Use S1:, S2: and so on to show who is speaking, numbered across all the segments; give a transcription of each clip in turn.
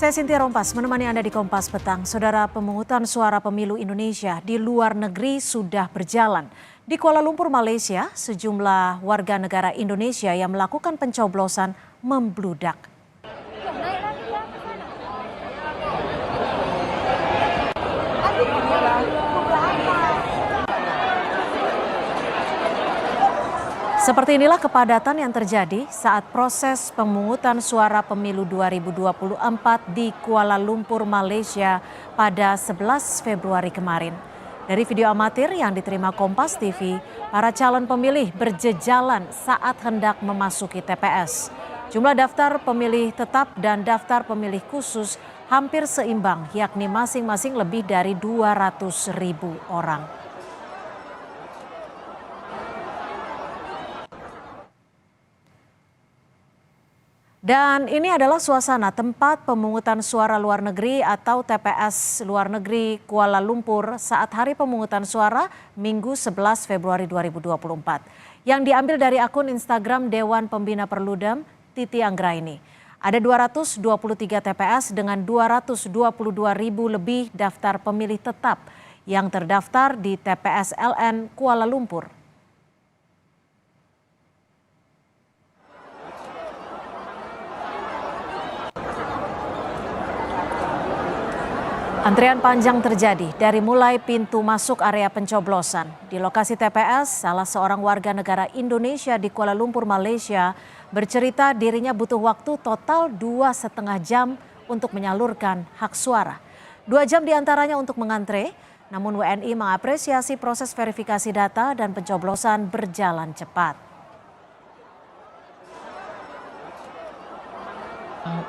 S1: Saya Cynthia Rompas menemani Anda di Kompas Petang. Saudara, pemungutan suara pemilu Indonesia di luar negeri sudah berjalan. Di Kuala Lumpur, Malaysia, sejumlah warga negara Indonesia yang melakukan pencoblosan membludak. Seperti inilah kepadatan yang terjadi saat proses pemungutan suara pemilu 2024 di Kuala Lumpur, Malaysia pada 11 Februari kemarin. Dari video amatir yang diterima Kompas TV, para calon pemilih berjejalan saat hendak memasuki TPS. Jumlah daftar pemilih tetap dan daftar pemilih khusus hampir seimbang, yakni masing-masing lebih dari 200.000 orang. Dan ini adalah suasana tempat pemungutan suara luar negeri atau TPS luar negeri Kuala Lumpur saat hari pemungutan suara Minggu 11 Februari 2024. Yang diambil dari akun Instagram Dewan Pembina Perludem Titi Anggraini. Ada 223 TPS dengan 222.000 lebih daftar pemilih tetap yang terdaftar di TPS LN Kuala Lumpur. Antrian panjang terjadi dari mulai pintu masuk area pencoblosan. Di lokasi TPS, salah seorang warga negara Indonesia di Kuala Lumpur, Malaysia, bercerita dirinya butuh waktu total 2,5 jam untuk menyalurkan hak suara. 2 jam diantaranya untuk mengantre, namun WNI mengapresiasi proses verifikasi data dan pencoblosan berjalan cepat.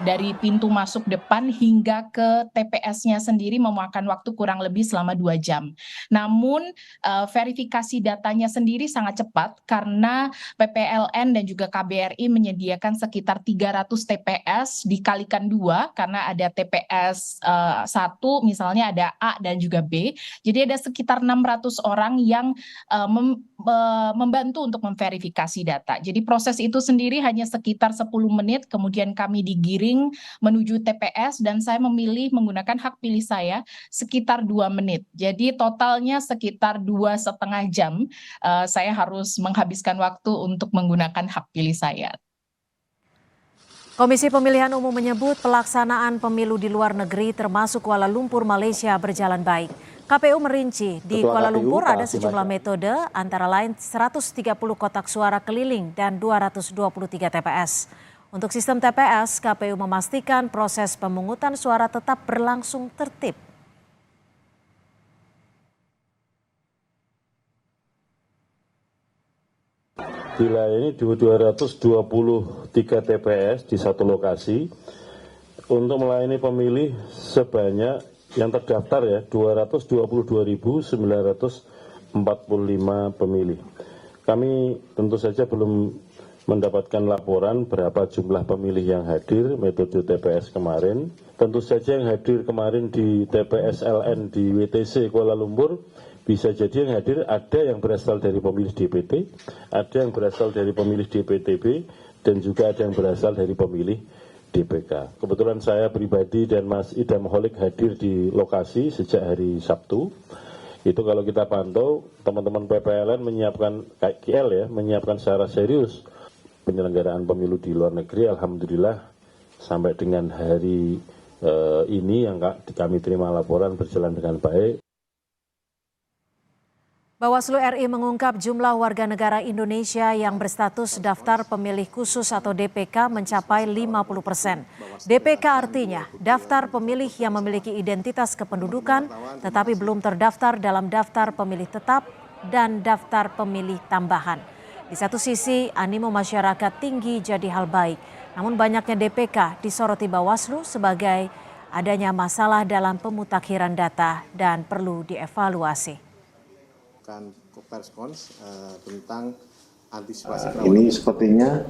S2: Dari pintu masuk depan hingga ke TPS-nya sendiri memakan waktu kurang lebih selama 2 jam. Namun verifikasi datanya sendiri sangat cepat karena PPLN dan juga KBRI menyediakan sekitar 300 TPS dikalikan 2 karena ada TPS 1 misalnya ada A dan juga B. Jadi ada sekitar 600 orang yang membantu untuk memverifikasi data. Jadi proses itu sendiri hanya sekitar 10 menit, kemudian kami digiring menuju TPS dan saya memilih menggunakan hak pilih saya sekitar 2 menit. Jadi totalnya sekitar 2,5 jam saya harus menghabiskan waktu untuk menggunakan hak pilih saya.
S1: Komisi Pemilihan Umum menyebut pelaksanaan pemilu di luar negeri termasuk Kuala Lumpur, Malaysia berjalan baik. KPU merinci di Kuala Lumpur ada sejumlah metode antara lain 130 kotak suara keliling dan 223 TPS. Untuk sistem TPS, KPU memastikan proses pemungutan suara tetap berlangsung tertib.
S3: Dilayani 223 TPS di satu lokasi untuk melayani pemilih sebanyak yang terdaftar ya 222.945 pemilih. Kami tentu saja belum mendapatkan laporan berapa jumlah pemilih yang hadir metode TPS kemarin. Tentu saja yang hadir kemarin di TPS LN di WTC Kuala Lumpur bisa jadi yang hadir ada yang berasal dari pemilih DPT, ada yang berasal dari pemilih DPTB, dan juga ada yang berasal dari pemilih DPK. Kebetulan saya pribadi dan Mas Idam Holik hadir di lokasi sejak hari Sabtu. Itu kalau kita pantau, teman-teman PPLN menyiapkan KL ya, menyiapkan secara serius penyelenggaraan pemilu di luar negeri. Alhamdulillah sampai dengan hari ini yang kami terima laporan berjalan dengan baik.
S1: Bawaslu RI mengungkap jumlah warga negara Indonesia yang berstatus daftar pemilih khusus atau DPK mencapai 50%. DPK artinya daftar pemilih yang memiliki identitas kependudukan tetapi belum terdaftar dalam daftar pemilih tetap dan daftar pemilih tambahan. Di satu sisi, animo masyarakat tinggi jadi hal baik. Namun banyaknya DPK disoroti Bawaslu sebagai adanya masalah dalam pemutakhiran data dan perlu dievaluasi.
S4: Tentang antisipasi ini sepertinya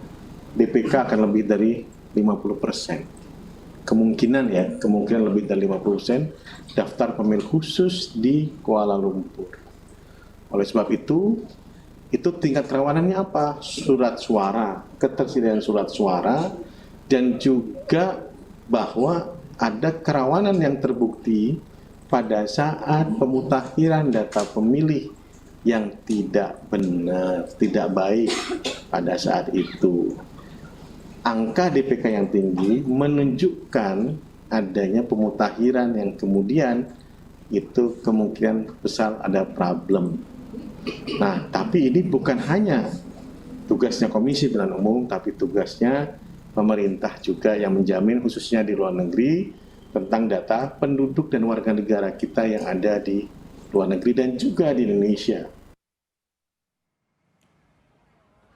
S4: DPK akan lebih dari 50%. Kemungkinan lebih dari 50% daftar pemilih khusus di Kuala Lumpur. Oleh sebab itu tingkat kerawanannya apa? Surat suara, ketersediaan surat suara, dan juga bahwa ada kerawanan yang terbukti pada saat pemutakhiran data pemilih yang tidak benar, tidak baik pada saat itu. Angka DPK yang tinggi menunjukkan adanya pemutakhiran yang kemudian itu kemungkinan besar ada problem. Nah, tapi ini bukan hanya tugasnya Komisi Pemilihan Umum, tapi tugasnya pemerintah juga yang menjamin khususnya di luar negeri tentang data penduduk dan warga negara kita yang ada di luar negeri dan juga di Indonesia.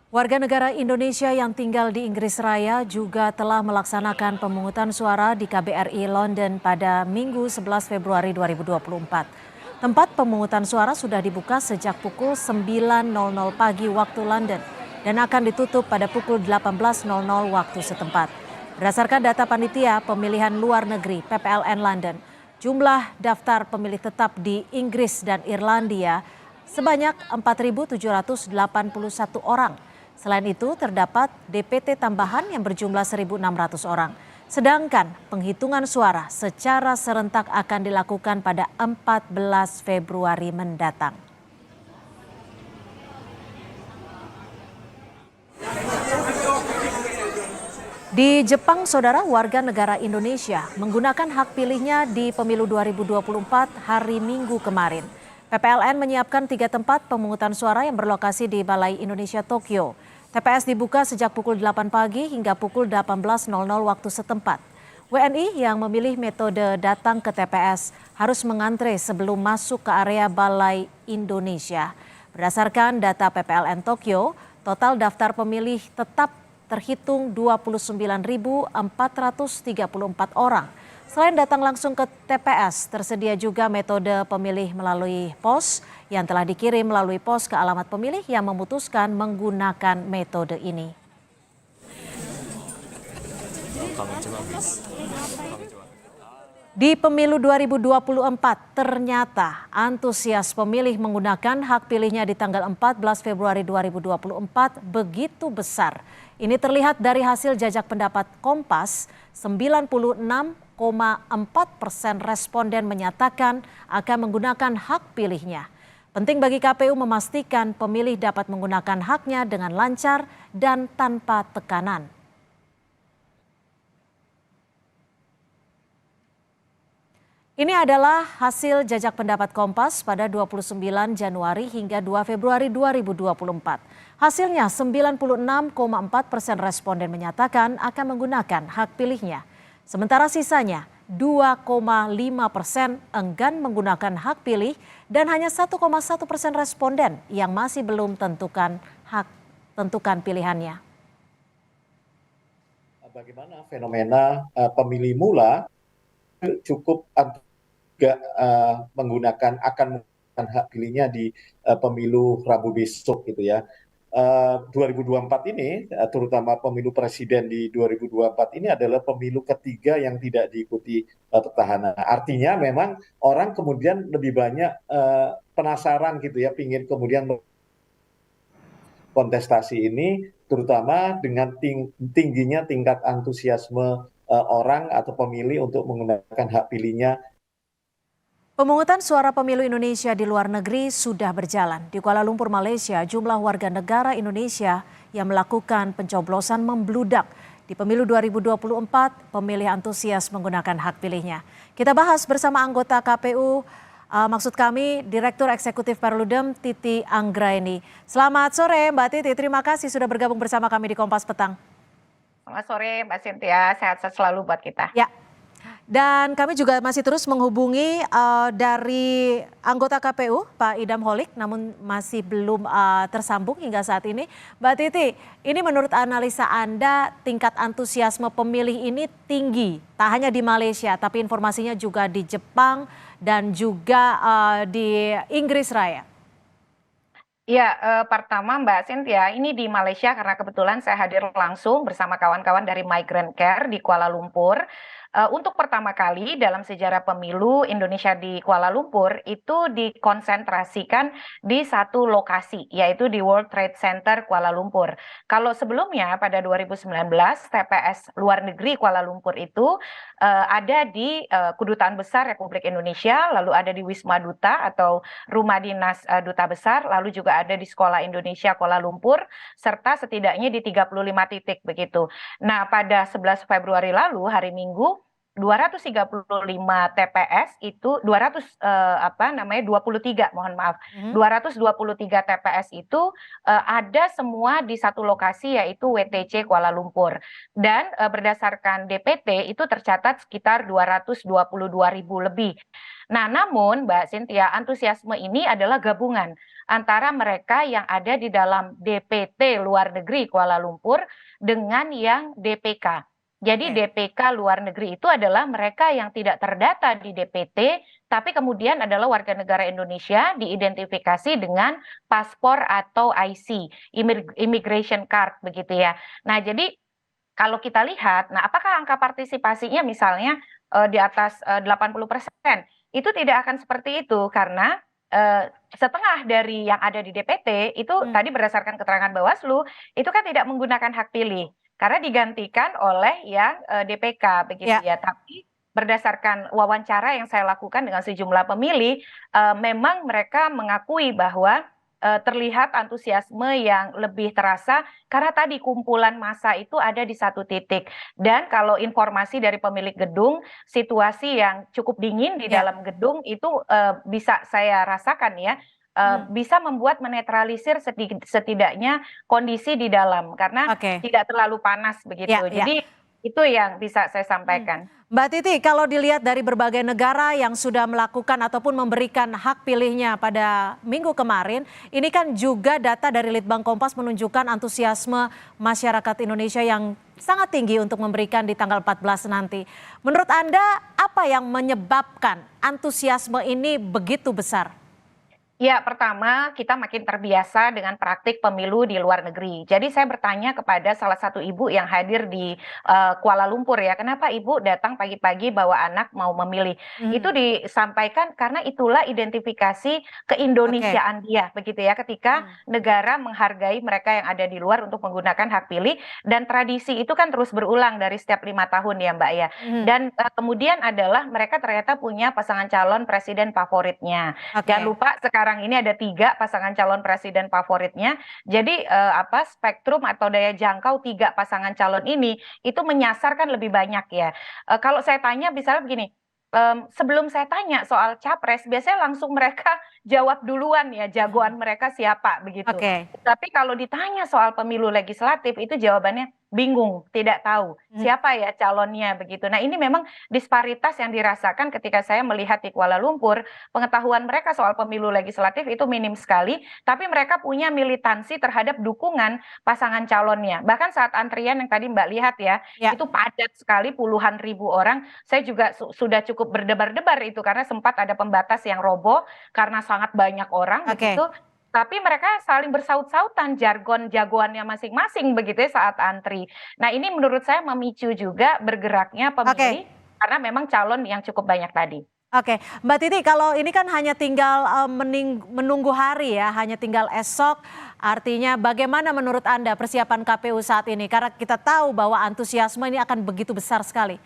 S1: Warga negara Indonesia yang tinggal di Inggris Raya juga telah melaksanakan pemungutan suara di KBRI London pada Minggu 11 Februari 2024. Tempat pemungutan suara sudah dibuka sejak pukul 9.00 pagi waktu London dan akan ditutup pada pukul 18.00 waktu setempat. Berdasarkan data panitia pemilihan luar negeri PPLN London, jumlah daftar pemilih tetap di Inggris dan Irlandia sebanyak 4.781 orang. Selain itu terdapat DPT tambahan yang berjumlah 1.600 orang. Sedangkan penghitungan suara secara serentak akan dilakukan pada 14 Februari mendatang. Di Jepang, saudara, warga negara Indonesia menggunakan hak pilihnya di pemilu 2024 hari Minggu kemarin. PPLN menyiapkan 3 tempat pemungutan suara yang berlokasi di Balai Indonesia Tokyo. TPS dibuka sejak pukul 8 pagi hingga pukul 18.00 waktu setempat. WNI yang memilih metode datang ke TPS harus mengantre sebelum masuk ke area Balai Indonesia. Berdasarkan data PPLN Tokyo, total daftar pemilih tetap terhitung 29.434 orang. Selain datang langsung ke TPS, tersedia juga metode pemilih melalui pos yang telah dikirim melalui pos ke alamat pemilih yang memutuskan menggunakan metode ini. Di pemilu 2024, ternyata antusias pemilih menggunakan hak pilihnya di tanggal 14 Februari 2024 begitu besar. Ini terlihat dari hasil jajak pendapat Kompas, 96,4% responden menyatakan akan menggunakan hak pilihnya. Penting bagi KPU memastikan pemilih dapat menggunakan haknya dengan lancar dan tanpa tekanan. Ini adalah hasil jajak pendapat Kompas pada 29 Januari hingga 2 Februari 2024. Hasilnya 96,4% responden menyatakan akan menggunakan hak pilihnya. Sementara sisanya 2,5% enggan menggunakan hak pilih dan hanya 1,1% responden yang masih belum tentukan pilihannya.
S5: Bagaimana fenomena pemilih mula cukup juga akan menggunakan hak pilihnya di pemilu Rabu besok gitu ya. 2024 ini, terutama pemilu presiden di 2024 ini adalah pemilu ketiga yang tidak diikuti petahana. Artinya memang orang kemudian lebih banyak penasaran gitu ya, pingin kemudian kontestasi ini, terutama dengan tingginya tingkat antusiasme orang atau pemilih untuk menggunakan hak pilihnya.
S1: Pemungutan suara pemilu Indonesia di luar negeri sudah berjalan. Di Kuala Lumpur, Malaysia, jumlah warga negara Indonesia yang melakukan pencoblosan membludak. Di pemilu 2024, pemilih antusias menggunakan hak pilihnya. Kita bahas bersama anggota KPU, maksud kami Direktur Eksekutif Perludem Titi Anggraini. Selamat sore Mbak Titi, terima kasih sudah bergabung bersama kami di Kompas Petang.
S6: Selamat sore Mbak Cynthia, sehat-sehat selalu buat kita.
S1: Ya. Dan kami juga masih terus menghubungi dari anggota KPU, Pak Idam Holik, namun masih belum tersambung hingga saat ini. Mbak Titi, ini menurut analisa Anda tingkat antusiasme pemilih ini tinggi, tak hanya di Malaysia, tapi informasinya juga di Jepang dan juga di Inggris Raya.
S6: Ya, pertama Mbak Cynthia, ini di Malaysia karena kebetulan saya hadir langsung bersama kawan-kawan dari Migrant Care di Kuala Lumpur. untuk pertama kali dalam sejarah pemilu Indonesia di Kuala Lumpur itu dikonsentrasikan di satu lokasi, yaitu di World Trade Center Kuala Lumpur. Kalau sebelumnya pada 2019 TPS luar negeri Kuala Lumpur itu ada di Kedutaan Besar Republik Indonesia, lalu ada di Wisma Duta atau Rumah Dinas Duta Besar, lalu juga ada di Sekolah Indonesia Kuala Lumpur, serta setidaknya di 35 titik begitu. Nah, pada 11 Februari lalu, hari Minggu, 235 TPS itu 23, mohon maaf. 223 TPS itu ada semua di satu lokasi, yaitu WTC Kuala Lumpur. Dan berdasarkan DPT itu tercatat sekitar 222.000 lebih. Nah, namun Mbak Cynthia, antusiasme ini adalah gabungan antara mereka yang ada di dalam DPT luar negeri Kuala Lumpur dengan yang DPK. Jadi DPK luar negeri itu adalah mereka yang tidak terdata di DPT, tapi kemudian adalah warga negara Indonesia diidentifikasi dengan paspor atau IC, immigration card begitu ya. Nah, jadi kalau kita lihat, nah apakah angka partisipasinya misalnya di atas 80%? Itu tidak akan seperti itu karena setengah dari yang ada di DPT itu tadi berdasarkan keterangan Bawaslu itu kan tidak menggunakan hak pilih karena digantikan oleh yang DPK begitu ya. Tapi berdasarkan wawancara yang saya lakukan dengan sejumlah pemilih, memang mereka mengakui bahwa terlihat antusiasme yang lebih terasa karena tadi kumpulan massa itu ada di satu titik. Dan kalau informasi dari pemilik gedung, situasi yang cukup dingin di dalam gedung itu bisa saya rasakan ya, bisa membuat menetralisir setidaknya kondisi di dalam karena tidak terlalu panas begitu. Jadi itu yang bisa saya sampaikan.
S1: Mbak Titi, kalau dilihat dari berbagai negara yang sudah melakukan ataupun memberikan hak pilihnya pada minggu kemarin, ini kan juga data dari Litbang Kompas menunjukkan antusiasme masyarakat Indonesia yang sangat tinggi untuk memberikan di tanggal 14 nanti. Menurut Anda, apa yang menyebabkan antusiasme ini begitu besar?
S6: Ya, pertama kita makin terbiasa dengan praktik pemilu di luar negeri. Jadi saya bertanya kepada salah satu ibu yang hadir di Kuala Lumpur ya, kenapa ibu datang pagi-pagi bawa anak mau memilih? Itu disampaikan karena itulah identifikasi keindonesiaan dia, begitu ya, ketika negara menghargai mereka yang ada di luar untuk menggunakan hak pilih dan tradisi itu kan terus berulang dari setiap 5 tahun ya Mbak ya. Dan kemudian adalah mereka ternyata punya pasangan calon presiden favoritnya. Jangan lupa sekarang ini ada 3 pasangan calon presiden favoritnya. Jadi spektrum atau daya jangkau 3 pasangan calon ini itu menyasar kan lebih banyak ya. Kalau saya tanya misalnya begini, sebelum saya tanya soal capres, biasanya langsung mereka jawab duluan ya jagoan mereka siapa begitu. Tapi kalau ditanya soal pemilu legislatif itu jawabannya bingung, tidak tahu siapa ya calonnya begitu. Nah, ini memang disparitas yang dirasakan ketika saya melihat di Kuala Lumpur, pengetahuan mereka soal pemilu legislatif itu minim sekali, tapi mereka punya militansi terhadap dukungan pasangan calonnya. Bahkan saat antrian yang tadi Mbak lihat ya, itu padat sekali puluhan ribu orang. Saya juga sudah cukup berdebar-debar itu karena sempat ada pembatas yang roboh karena sangat banyak orang begitu. Tapi mereka saling bersaut-sautan jargon jagoannya masing-masing begitu ya saat antri. Nah, ini menurut saya memicu juga bergeraknya pemilih karena memang calon yang cukup banyak tadi.
S1: Mbak Titi, kalau ini kan hanya tinggal menunggu hari ya, hanya tinggal esok. Artinya bagaimana menurut Anda persiapan KPU saat ini? Karena kita tahu bahwa antusiasme ini akan begitu besar sekali.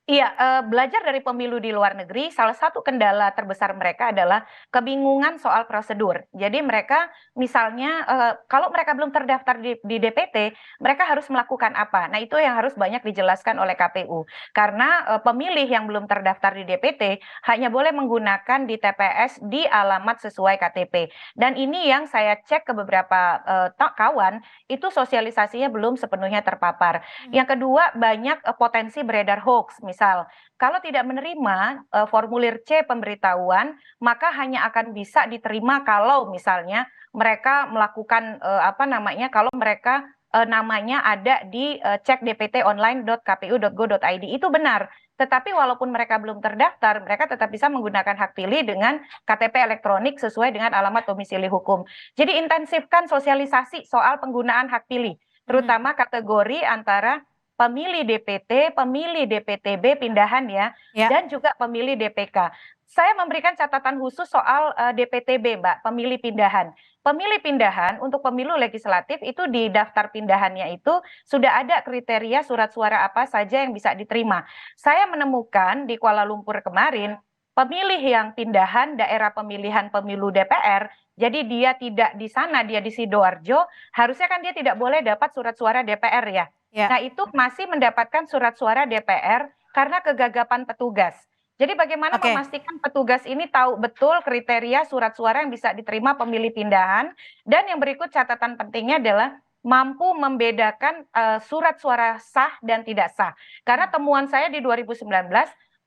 S6: Iya, belajar dari pemilu di luar negeri, salah satu kendala terbesar mereka adalah kebingungan soal prosedur. Jadi mereka misalnya kalau mereka belum terdaftar di DPT, mereka harus melakukan apa? Nah, itu yang harus banyak dijelaskan oleh KPU. Karena pemilih yang belum terdaftar di DPT hanya boleh menggunakan di TPS di alamat sesuai KTP. Dan ini yang saya cek ke beberapa kawan, itu sosialisasinya belum sepenuhnya terpapar. Yang kedua, banyak potensi beredar hoax. Misal, kalau tidak menerima formulir C pemberitahuan, maka hanya akan bisa diterima kalau misalnya mereka melakukan kalau mereka namanya ada di cekdptonline.kpu.go.id. Itu benar. Tetapi walaupun mereka belum terdaftar, mereka tetap bisa menggunakan hak pilih dengan KTP elektronik sesuai dengan alamat domisili hukum. Jadi intensifkan sosialisasi soal penggunaan hak pilih, terutama kategori antara pemilih DPT, pemilih DPTB pindahan ya, dan juga pemilih DPK. Saya memberikan catatan khusus soal DPTB, Mbak, pemilih pindahan. Pemilih pindahan untuk pemilu legislatif itu di daftar pindahannya itu sudah ada kriteria surat suara apa saja yang bisa diterima. Saya menemukan di Kuala Lumpur kemarin, pemilih yang pindahan daerah pemilihan pemilu DPR, jadi dia tidak di sana, dia di Sidoarjo, harusnya kan dia tidak boleh dapat surat suara DPR ya. Nah itu masih mendapatkan surat suara DPR karena kegagapan petugas. Jadi bagaimana memastikan petugas ini tahu betul kriteria surat suara yang bisa diterima pemilih pindahan, dan yang berikut catatan pentingnya adalah mampu membedakan surat suara sah dan tidak sah. Karena temuan saya di 2019,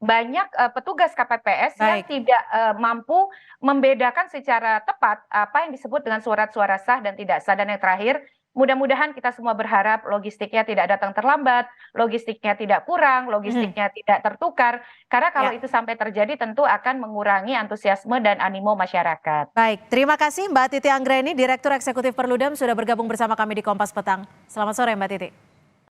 S6: banyak petugas KPPS yang tidak mampu membedakan secara tepat apa yang disebut dengan surat suara sah dan tidak sah. Dan yang terakhir, mudah-mudahan kita semua berharap logistiknya tidak datang terlambat, logistiknya tidak kurang, logistiknya tidak tertukar. Karena kalau itu sampai terjadi tentu akan mengurangi antusiasme dan animo masyarakat.
S1: Baik, terima kasih Mbak Titi Anggraini, Direktur Eksekutif Perludem sudah bergabung bersama kami di Kompas Petang. Selamat sore Mbak Titi.